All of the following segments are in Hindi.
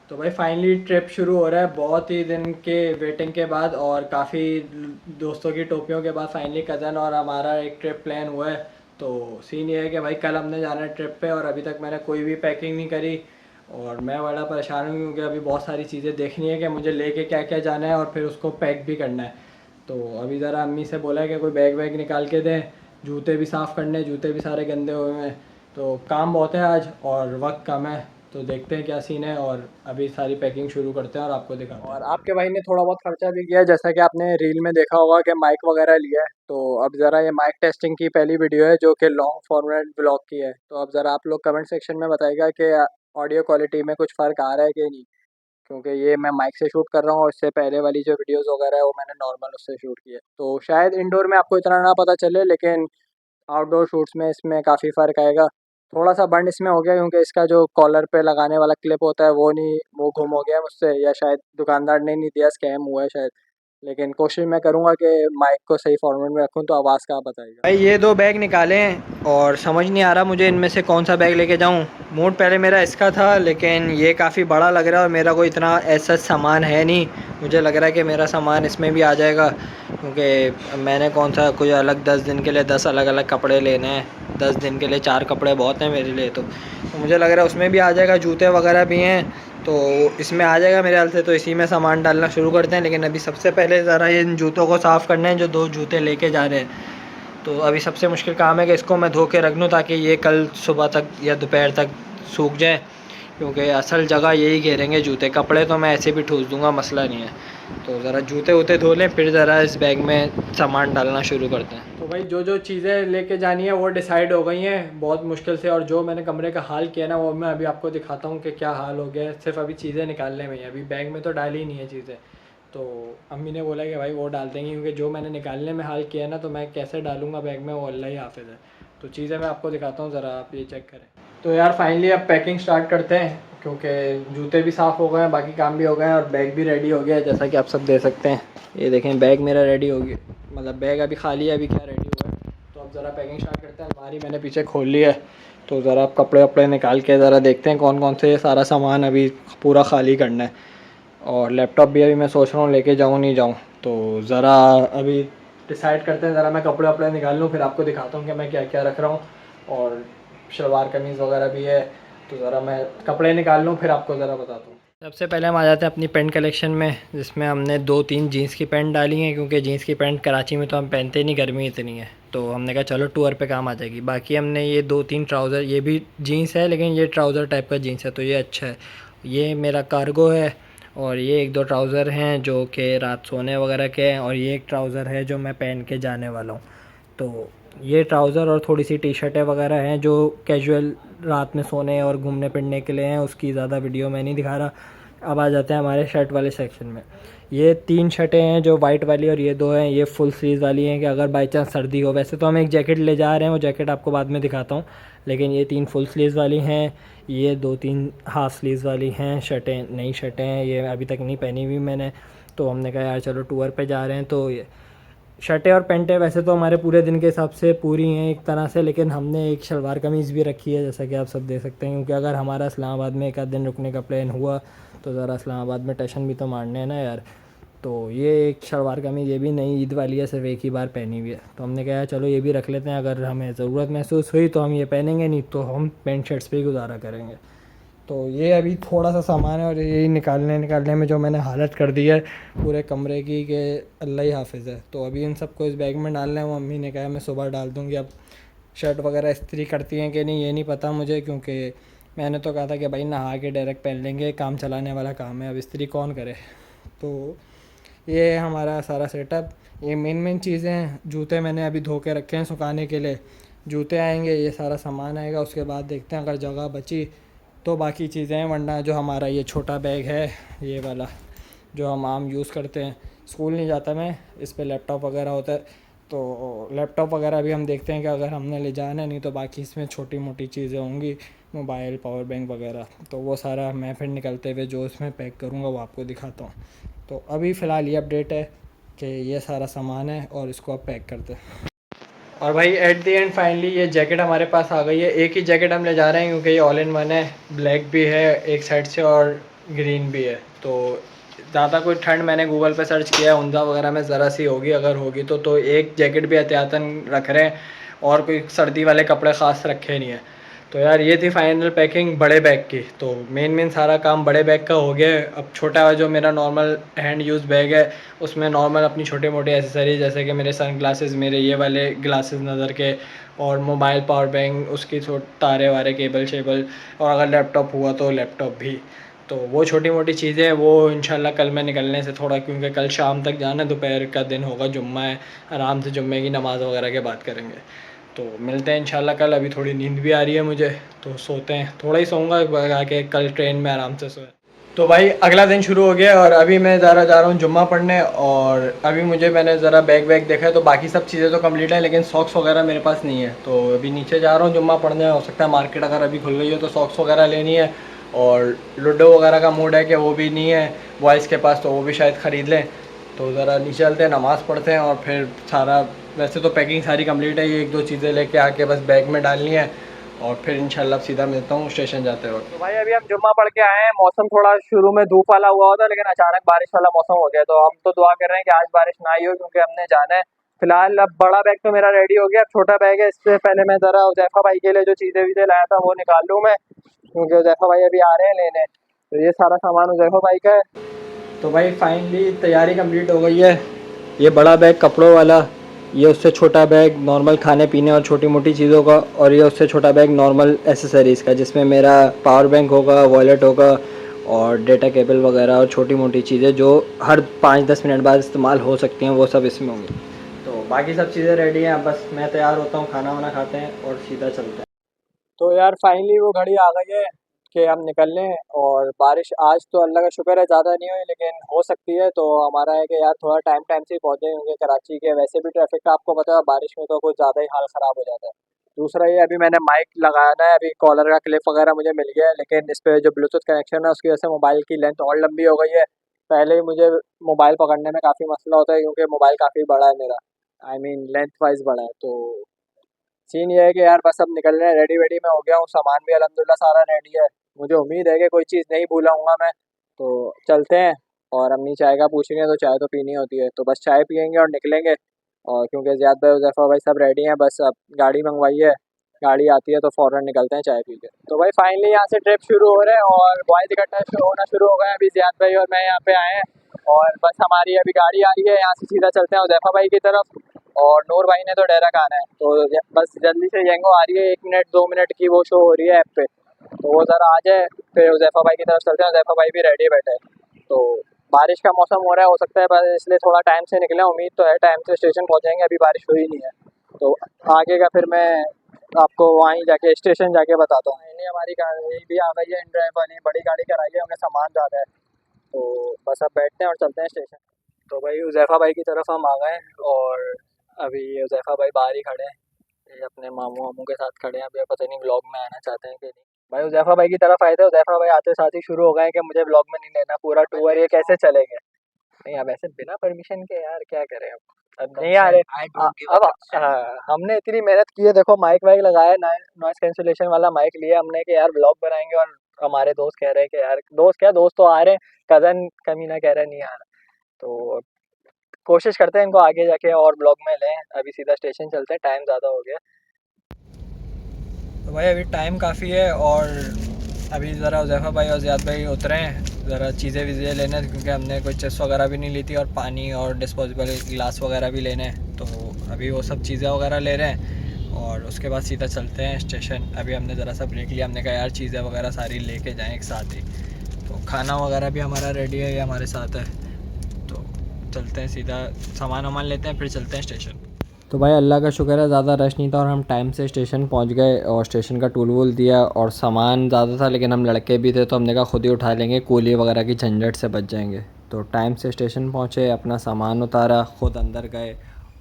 तो भाई फाइनली ट्रिप शुरू हो रहा है बहुत ही दिन के वेटिंग के बाद और काफ़ी दोस्तों की टोपियों के बाद फाइनली कज़न और हमारा एक ट्रिप प्लान हुआ है। तो सीन ये है कि भाई कल हमने जाना है ट्रिप पे और अभी तक मैंने कोई भी पैकिंग नहीं करी। और मैं बड़ा परेशान हूँ क्योंकि अभी बहुत सारी चीज़ें देखनी है कि मुझे लेके क्या क्या जाना है और फिर उसको पैक भी करना है। तो अभी ज़रा अम्मी से बोला है कि कोई बैग वैग निकाल के दें। जूते भी साफ़ करने, जूते भी सारे गंदे हुए हैं। तो काम बहुत है आज और वक्त कम है। तो देखते हैं क्या सीन है और अभी सारी पैकिंग शुरू करते हैं और आपको दिखाते हैं। और आपके भाई ने थोड़ा बहुत खर्चा भी किया है, जैसा कि आपने रील में देखा होगा कि माइक वगैरह लिया है। तो अब ज़रा ये माइक टेस्टिंग की पहली वीडियो है जो कि लॉन्ग फॉर्मेट ब्लॉग की है। तो अब ज़रा आप लोग कमेंट सेक्शन में बताइएगा कि ऑडियो क्वालिटी में कुछ फ़र्क आ रहा है कि नहीं, क्योंकि ये मैं माइक से शूट कर रहा हूँ और इससे पहले वाली जो वीडियोस वगैरह है वो मैंने नॉर्मल उससे शूट की है। तो शायद इंडोर में आपको इतना ना पता चले, लेकिन आउटडोर शूट्स में इसमें काफ़ी फ़र्क आएगा। थोड़ा सा बंड इसमें हो गया क्योंकि इसका जो कॉलर पे लगाने वाला क्लिप होता है वो नहीं, वो गुम हो गया मुझसे, या शायद दुकानदार ने नहीं दिया, स्कैम हुआ है शायद। लेकिन कोशिश मैं करूँगा कि माइक को सही फॉर्मेट में रखूँ। तो आवाज़ का आप बताइएगा भाई। ये दो बैग निकाले हैं और समझ नहीं आ रहा मुझे इनमें से कौन सा बैग लेके जाऊँ। मूड पहले मेरा इसका था, लेकिन ये काफ़ी बड़ा लग रहा है और मेरा कोई इतना ऐसा सामान है नहीं। मुझे लग रहा है कि मेरा सामान इसमें भी आ जाएगा, क्योंकि मैंने कौन सा कोई अलग 10 दिन के लिए 10 अलग अलग कपड़े लेने हैं। 10 दिन के लिए 4 कपड़े बहुत हैं मेरे लिए। तो मुझे लग रहा है उसमें भी आ जाएगा, जूते वगैरह भी हैं तो इसमें आ जाएगा मेरे ख्याल से। तो इसी में सामान डालना शुरू करते हैं, लेकिन अभी सबसे पहले ज़रा इन जूतों को साफ़ करना है जो 2 जूते लेके जा रहे हैं। तो अभी सबसे मुश्किल काम है कि इसको मैं धो के रख दूँ ताकि ये कल सुबह तक या दोपहर तक सूख जाए, क्योंकि असल जगह यही घेरेंगे जूते। कपड़े तो मैं ऐसे भी ठूस दूँगा, मसला नहीं है। तो ज़रा जूते वूते धो लें, फिर ज़रा इस बैग में सामान डालना शुरू करते हैं। तो भाई जो जो चीज़ें लेके जानी है वो डिसाइड हो गई हैं बहुत मुश्किल से, और जो मैंने कमरे का हाल किया ना वो मैं अभी आपको दिखाता हूँ कि क्या हाल हो गया है। सिर्फ अभी चीज़ें निकालने में ही, अभी बैग में तो डाली ही नहीं है चीज़ें। तो अम्मी ने बोला कि भाई वो डाल देंगी, क्योंकि जो मैंने निकालने में हाल किया है ना तो मैं कैसे डालूँगा बैग में, वो अल्लाह ही हाफ़िज़ है। तो चीज़ें मैं आपको दिखाता हूँ, ज़रा आप ये चेक करें। तो यार फाइनली अब पैकिंग स्टार्ट करते हैं, क्योंकि जूते भी साफ़ हो गए हैं, बाकी काम भी हो गए हैं और बैग भी रेडी हो गया है, जैसा कि आप सब देख सकते हैं। ये देखें बैग मेरा रेडी हो गया, मतलब बैग अभी खाली है, अभी क्या रेडी हुआ है। तो अब ज़रा पैकिंग स्टार्ट करते हैं। अलमारी मैंने पीछे खोल ली है, तो ज़रा आप कपड़े वपड़े निकाल के ज़रा देखते हैं कौन कौन से सारा सामान अभी पूरा खाली करना है। और लैपटॉप भी अभी मैं सोच रहा हूँ लेके जाऊँ नहीं जाऊँ। तो ज़रा अभी डिसाइड करते हैं। ज़रा मैं कपड़े वपड़े निकाल लूँ, फिर आपको दिखाता हूँ कि मैं क्या क्या रख रहा हूँ। और शलवार कमीज़ वगैरह भी है, तो ज़रा मैं कपड़े निकाल लूँ फिर आपको ज़रा बताता हूँ। सबसे पहले हम आ जाते हैं अपनी पेंट कलेक्शन में, जिसमें हमने 2-3 जीन्स की पैंट डाली हैं, क्योंकि जीन्स की पैंट कराची में तो हम पहनते नहीं, गर्मी इतनी है। तो हमने कहा चलो टूर पे काम आ जाएगी। बाकी हमने ये 2-3 ट्राउज़र, ये भी जीन्स है लेकिन ये ट्राउज़र टाइप का जीन्स है, तो ये अच्छा है। ये मेरा कार्गो है। और ये 1-2 ट्राउज़र हैं जो कि रात सोने वगैरह के हैं, और ये एक ट्राउज़र है जो मैं पहन के जाने वाला हूँ। तो ये ट्राउज़र और थोड़ी सी टी शर्टें वगैरह हैं जो कैजुअल रात में सोने और घूमने फिरने के लिए हैं, उसकी ज़्यादा वीडियो मैं नहीं दिखा रहा। अब आ जाते हैं हमारे शर्ट वाले सेक्शन में। ये 3 शर्टें हैं जो वाइट वाली, और ये 2 हैं ये फुल स्लीव वाली हैं कि अगर बाई चांस सर्दी हो। वैसे तो हम एक जैकेट ले जा रहे हैं, वो जैकेट आपको बाद में दिखाता हूँ, लेकिन ये 3 फुल स्लीव्स वाली हैं। ये 2-3 हाफ़ स्लीव्स वाली हैं शर्टें, नई शर्टें हैं, ये अभी तक नहीं पहनी हुई मैंने। तो हमने कहा यार चलो टूर पे जा रहे हैं, तो ये शर्टें और पैंटें वैसे तो हमारे पूरे दिन के हिसाब से पूरी हैं एक तरह से, लेकिन हमने एक शलवार कमीज़ भी रखी है, जैसा कि आप सब देख सकते हैं, क्योंकि अगर हमारा इस्लामाबाद में एक आध दिन रुकने का प्लान हुआ तो ज़रा इस्लामाबाद में टशन भी तो मारने हैं ना यार। तो ये एक शलवार कमीज़, ये भी नई ईद वाली है, सिर्फ एक ही बार पहनी हुई है। तो हमने कहा चलो ये भी रख लेते हैं, अगर हमें ज़रूरत महसूस हुई तो हम ये पहनेंगे, नहीं तो हम पैंट शर्ट्स पे ही गुजारा करेंगे। तो ये अभी थोड़ा सा सामान है, और यही निकालने में जो मैंने हालत कर दी है पूरे कमरे की कि अल्लाह ही हाफिज़ है। तो अभी इन सबको इस बैग में डालना है। वो मम्मी ने कहा मैं सुबह डाल दूँगी। अब शर्ट वगैरह इस्त्री करती हैं कि नहीं ये नहीं पता मुझे, क्योंकि मैंने तो कहा था कि भाई नहा के डायरेक्ट पहन लेंगे, काम चलाने वाला काम है, अब इस्त्री कौन करे। तो ये है हमारा सारा सेटअप। ये मेन चीज़ें हैं। जूते मैंने अभी धो के रखे हैं सुखाने के लिए, जूते आएंगे, ये सारा सामान आएगा। उसके बाद देखते हैं अगर जगह बची तो बाकी चीज़ें हैं, वरना जो हमारा ये छोटा बैग है ये वाला जो हम आम यूज़ करते हैं, स्कूल नहीं जाता मैं, इस पे लैपटॉप वगैरह होता है। तो लैपटॉप वगैरह भी हम देखते हैं कि अगर हमने ले जाना है, नहीं तो बाकी इसमें छोटी मोटी चीज़ें होंगी, मोबाइल, पावर बैंक वगैरह। तो वो सारा मैं फिर निकलते हुए जो इसमें पैक करूँगा वो आपको दिखाता हूँ। तो अभी फ़िलहाल ये अपडेट है कि ये सारा सामान है और इसको आप पैक करते हैं। और भाई एट द एंड फाइनली ये जैकेट हमारे पास आ गई है। एक ही जैकेट हम ले जा रहे हैं क्योंकि ये ऑल इन वन है, ब्लैक भी है एक साइड से और ग्रीन भी है। तो ज़्यादा कोई ठंड मैंने गूगल पे सर्च किया है, उनजा वगैरह में ज़रा सी होगी, अगर होगी तो एक जैकेट भी एहतियातन रख रहे हैं और कोई सर्दी वाले कपड़े ख़ास रखे नहीं हैं। तो यार ये थी फाइनल पैकिंग बड़े बैग की। तो मेन सारा काम बड़े बैग का हो गया है। अब छोटा जो मेरा नॉर्मल हैंड यूज़ बैग है उसमें नॉर्मल अपनी छोटी मोटी एसेसरीज जैसे कि मेरे सन ग्लासेस, मेरे ये वाले ग्लासेस नज़र के, और मोबाइल पावर बैंक, उसकी तारे वारे, केबल शेबल, और अगर लैपटॉप हुआ तो लैपटॉप भी। तो वो छोटी मोटी चीज़ें हैं, वो इंशाल्लाह कल मैं निकलने से थोड़ा, क्योंकि कल शाम तक जाना है, दोपहर का दिन होगा, जुम्मा है, आराम से जुम्मे की नमाज़ वगैरह के बात करेंगे। तो मिलते हैं इंशाल्लाह कल। अभी थोड़ी नींद भी आ रही है मुझे, तो सोते हैं, थोड़ा ही सोऊंगा आके, कल ट्रेन में आराम से सोए। तो भाई अगला दिन शुरू हो गया और अभी मैं जा रहा हूँ जुम्मा पढ़ने। और अभी मैंने ज़रा बैग वैग देखा है तो बाकी सब चीज़ें तो कंप्लीट है, लेकिन सॉक्स वगैरह मेरे पास नहीं है। तो अभी नीचे जा रहा हूँ जुम्मा पढ़ने। हो सकता है मार्केट अगर अभी खुल गई हो तो सॉक्स वगैरह लेनी है। और लूडो वगैरह का मूड है कि वो भी नहीं है बॉयज़ के पास, तो वो भी शायद ख़रीद लें। तो ज़रा नीचे चलते हैं, नमाज़ पढ़ते हैं और फिर सारा, वैसे तो पैकिंग सारी कंप्लीट है, ये एक दो चीज़ें लेके आके बस बैग में डालनी है और फिर इंशाल्लाह सीधा मिलता हूँ स्टेशन जाते वक्त। तो भाई अभी हम जुम्मा पढ़ के आए हैं। मौसम थोड़ा शुरू में धूप वाला हुआ था, लेकिन अचानक बारिश वाला मौसम हो गया। तो हम तो दुआ कर रहे हैं कि आज बारिश ना आई हो, क्योंकि हमने जाना है। फिलहाल अब बड़ा बैग तो मेरा रेडी हो गया, अब छोटा बैग है। इससे पहले मैं ज़रा उज़ैफ़ा भाई के लिए जो चीज़ें वीज़ें लाया था वो निकाल लूँ मैं, क्योंकि उज़ैफ़ा भाई अभी आ रहे हैं लेने। तो ये सारा सामान उज़ैफ़ा भाई का है। तो भाई फाइनली तैयारी कंप्लीट हो गई है। ये बड़ा बैग कपड़ों वाला, ये उससे छोटा बैग नॉर्मल खाने पीने और छोटी मोटी चीज़ों का, और ये उससे छोटा बैग नॉर्मल एसेसरीज़ का, जिसमें मेरा पावर बैंक होगा, वॉलेट होगा और डेटा केबल वगैरह और छोटी मोटी चीज़ें जो हर 5-10 मिनट बाद इस्तेमाल हो सकती हैं, वो सब इसमें होंगी। तो बाकी सब चीज़ें रेडी हैं, बस मैं तैयार होता हूँ, खाना वाना खाते हैं और सीधा चलते हैं। तो यार फाइनली वो घड़ी आ गई है कि हम निकल लें। और बारिश आज तो अल्लाह का शुक्र है ज़्यादा नहीं हुई, लेकिन हो सकती है। तो हमारा है कि यार थोड़ा टाइम टाइम से ही पहुँचे, क्योंकि कराची के वैसे भी ट्रैफिक का आपको पता है, बारिश में तो कुछ ज़्यादा ही हाल ख़राब हो जाता है। दूसरा ये, अभी मैंने माइक लगाना है, अभी कॉलर का क्लिप वगैरह मुझे मिल गया है, लेकिन इस पर जो ब्लूटूथ कनेक्शन है उसकी वजह से मोबाइल की लेंथ और लंबी हो गई है। पहले ही मुझे मोबाइल पकड़ने में काफ़ी मसला होता है, क्योंकि मोबाइल काफ़ी बड़ा है मेरा, आई मीन लेंथ वाइज बड़ा है। तो सीन ये है कि यार बस अब निकल रहे हैं, रेडी वेडी मैं हो गया हूँ, सामान भी अल्हम्दुलिल्लाह सारा रेडी है। मुझे उम्मीद है कि कोई चीज़ नहीं भूला हूँगा मैं। तो चलते हैं। और अम्मी चाय का पूछेंगे तो चाय तो पीनी होती है, तो बस चाय पियेंगे और निकलेंगे। और क्योंकि ज़ियाद भाई, उज़ैफ़ा भाई सब रेडी हैं, बस अब गाड़ी मंगवाई है, गाड़ी आती है तो फ़ौरन निकलते हैं चाय पी के। तो भाई फाइनली यहाँ से ट्रिप शुरू हो रहे हैं और बॉयज़ इकट्ठा होना शुरू हो गए हैं। अभी ज़ियाद भाई और मैं यहाँ पे आए हैं और बस हमारी अभी गाड़ी आ रही है, यहाँ से सीधा चलते हैं उज़ैफ़ा भाई की तरफ। और नूर भाई ने तो डेरा आना है, तो बस जल्दी से येंगो आ रही है, 1 मिनट 2 मिनट की वो शो हो रही है ऐप पे, तो वो ज़रा आ जाए, फिर उज़ैफ़ा भाई की तरफ चलते हैं। उज़ैफ़ा भाई भी रेडी बैठे हैं। तो बारिश का मौसम हो रहा है, हो सकता है बस इसलिए थोड़ा टाइम से निकले, उम्मीद तो है टाइम से स्टेशन पहुँचेंगे, अभी बारिश हुई नहीं है। तो आगे का फिर मैं आपको वहीं जाके स्टेशन जाके बताता हूँ। नहीं, हमारी गाड़ी भी आ गई है, इन ड्राइव वाली बड़ी गाड़ी कराई है, उन्हें सामान ज़्यादा है। तो बस अब बैठते हैं और चलते हैं स्टेशन। तो भाई उज़ैफ़ा भाई की तरफ हम आ गए हैं और अभी उज़ैफ़ा भाई बाहर ही खड़े हैं। ये अपने मामू वामू के साथ खड़े हैं, अभी पता नहीं व्लॉग में आना चाहते हैं कि नहीं। भाई उज़ैफ़ा भाई की तरफ आए थे, उज़ैफ़ा भाई आते साथ ही शुरू हो गए कि मुझे व्लॉग में नहीं लेना, पूरा टूर ये कैसे चलेंगे। नहीं, अब ऐसे बिना परमिशन के यार क्या करें अब नहीं आ रहे। अब हमने इतनी मेहनत की है, देखो माइक वाइक लगाया, नॉइस कैंसिलेशन वाला माइक लिया हमने कि यार व्लॉग बनाएंगे, और हमारे दोस्त कह रहे हैं कि यार, दोस्त क्या, दोस्त तो आ रहे हैं, कज़न कमीना कह रहा है नहीं आ रहा। तो कोशिश करते हैं इनको आगे जाके और ब्लॉग में लें। अभी सीधा स्टेशन चलते हैं, टाइम ज़्यादा हो गया। तो भाई अभी टाइम काफ़ी है और अभी ज़रा उज़ैफ़ा भाई और ज़ियाद भाई उतरे हैं ज़रा चीज़ें वीज़ें लेने, क्योंकि हमने कोई चिप्स वगैरह भी नहीं ली थी, और पानी और डिस्पोजेबल गिलास वगैरह भी लेने हैं। तो अभी वो सब चीज़ें वगैरह ले रहे हैं और उसके बाद सीधा चलते हैं स्टेशन। अभी हमने ज़रा सा ब्रेक लिया, हमने कहा यार चीज़ें वगैरह सारी लेके जाएँ एक साथ ही। तो खाना वगैरह भी हमारा रेडी है, ये हमारे साथ है। तो चलते हैं सीधा, सामान वामान लेते हैं, फिर चलते हैं स्टेशन। तो भाई अल्लाह का शुक्र है ज़्यादा रश नहीं था और हम टाइम से स्टेशन पहुंच गए, और स्टेशन का टूल वूल दिया, और सामान ज़्यादा था लेकिन हम लड़के भी थे तो हमने कहा खुद ही उठा लेंगे, कूली वगैरह की झंझट से बच जाएंगे। तो टाइम से स्टेशन पहुंचे, अपना सामान उतारा, खुद अंदर गए।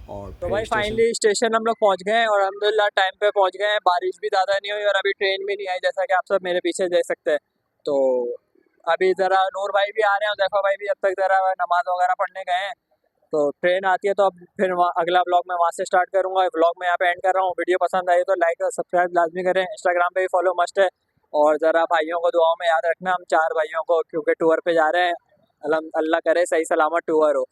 और तो भाई फाइनली स्टेशन हम लोग पहुंच गए हैं और अल्हम्दुलिल्लाह टाइम पे पहुंच गए हैं। बारिश भी ज़्यादा नहीं हुई और अभी ट्रेन भी नहीं आई, जैसा कि आप सब मेरे पीछे देख सकते हैं। तो अभी ज़रा नूर भाई भी आ रहे हैं, उज़ैफ़ा भाई भी अब तक ज़रा नमाज़ वगैरह पढ़ने गए हैं। तो ट्रेन आती है तो अब फिर अगला ब्लॉग मैं वहाँ से स्टार्ट करूँगा। ब्लॉग मैं यहाँ पे एंड कर रहा हूँ। वीडियो पसंद आई तो लाइक और सब्सक्राइब लाजमी करें। इंस्टाग्राम पे भी फॉलो मस्ट है। और ज़रा भाइयों को दुआओं में याद रखना, हम 4 भाइयों को, क्योंकि टूर पे जा रहे हैं। अल्लाह करे सही सलामत टूर हो।